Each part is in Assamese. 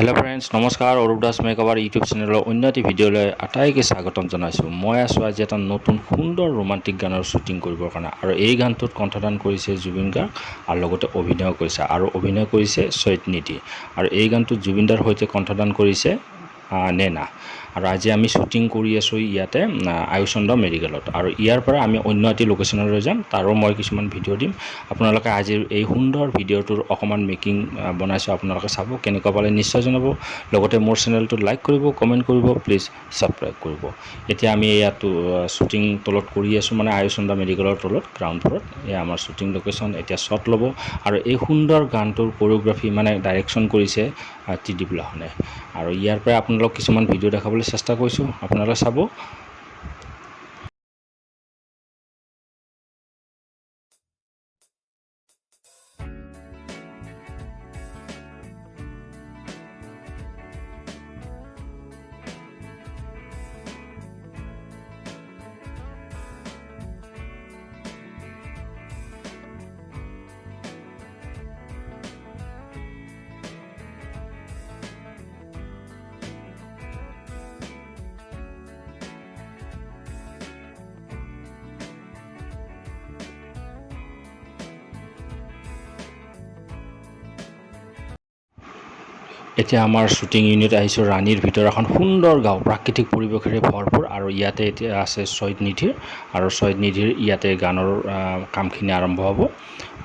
हेलो फ्रेंड्स नमस्कार অৰূপ দাস মেকঅভাৰ ইউটিউব চেনেলৰ অন্য এটি ভিডিঅ'লৈ আটাইকে স্বাগতম জনাইছোঁ। মই আছোঁ আজি এটা নতুন সুন্দৰ ৰোমান্টিক গানৰ শ্বুটিং কৰিবৰ কাৰণে আৰু এই গানটোত কণ্ঠদান কৰিছে জুবিন গাৰ্গ আৰু লগতে অভিনয় কৰিছে চৈয়দ নিধি আৰু এই গানটোত জুবিন দাৰ সৈতে কণ্ঠদান কৰিছে নেনা আৰু আজি আমি শ্বুটিং কৰি আছোঁ ইয়াতে আয়ুচন্দ্ৰ মেডিকেলত আৰু ইয়াৰ পৰা আমি অন্য এটি লোকেশ্যনলৈ যাম তাৰো মই কিছুমান ভিডিঅ' দিম। আপোনালোকে আজিৰ এই সুন্দৰ ভিডিঅ'টোৰ অকণমান মেকিং বনাইছোঁ, আপোনালোকে চাব কেনেকুৱা পালে নিশ্চয় জনাব। লগতে মোৰ চেনেলটো লাইক কৰিব, কমেণ্ট কৰিব, প্লিজ ছাবস্ক্ৰাইব কৰিব। এতিয়া আমি ইয়াত শ্বুটিং তলত কৰি আছোঁ, মানে আয়ুচন্দ্ৰ মেডিকেলৰ তলত গ্ৰাউণ্ড ফ্ল'ৰত এয়া আমাৰ শ্বুটিং লোকেশ্যন। এতিয়া শ্বট ল'ব আৰু এই সুন্দৰ গানটোৰ কোৰিঅ'গ্ৰাফি মানে ডাইৰেকশ্যন কৰিছে ত্ৰিদীপ লাহনে আৰু ইয়াৰ পৰাই আপোনালোক কিছুমান ভিডিঅ' দেখাবলৈ চেষ্টা কৰিছোঁ, আপোনালোকে চাব। এতিয়া আমাৰ শ্বুটিং ইউনিট আহিছোঁ ৰাণীৰ ভিতৰত এখন সুন্দৰ গাঁও, প্ৰাকৃতিক পৰিৱেশেৰে ভৰপূৰ আৰু ইয়াতে এতিয়া আছে চৈয়দ নিধিৰ আৰু চৈয়দ নিধিৰ ইয়াতে গানৰ কামখিনি আৰম্ভ হ'ব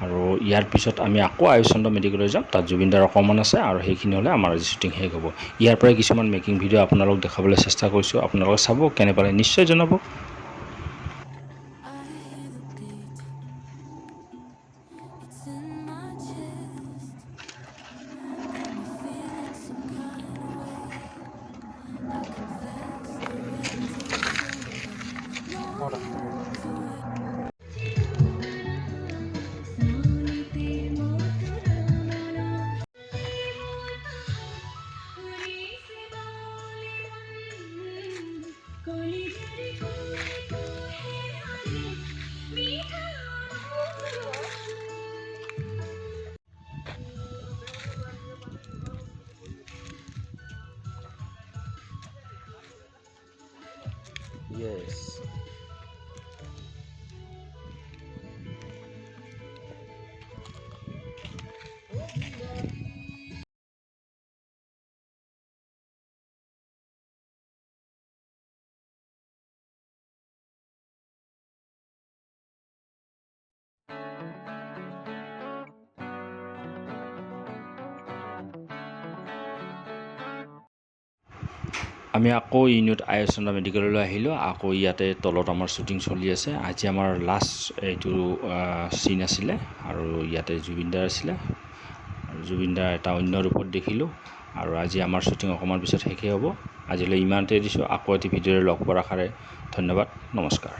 আৰু ইয়াৰ পিছত আমি আকৌ আয়ুচন্দ্ৰ মেডিকেললৈ যাম, তাত জুবিন দাৰ অকণমান আছে আৰু সেইখিনি হ'লে আমাৰ আজি শ্বুটিং শেষ হ'ব। ইয়াৰ পৰাই কিছুমান মেকিং ভিডিঅ' আপোনালোক দেখাবলৈ চেষ্টা কৰিছোঁ, আপোনালোকে চাব কেনে পালে নিশ্চয় জনাব। Yes. আমি আকৌ ইউনিট আয়ুচন্দ্ৰ মেডিকেললৈ আহিলোঁ, আকৌ ইয়াতে তলত আমাৰ শ্বুটিং চলি আছে। আজি আমাৰ লাষ্ট এইটো চিন আছিলে আৰু ইয়াতে জুবিন দাৰ আছিলে আৰু জুবিন দাৰ এটা অন্য ৰূপত দেখিলোঁ আৰু আজি আমাৰ শ্বুটিং অকণমান পিছত শেষেই হ'ব। আজিলৈ ইমানতে দিছোঁ, আকৌ এটি ভিডিঅ'ৰে লগ পোৱাৰ আশাৰে ধন্যবাদ, নমস্কাৰ।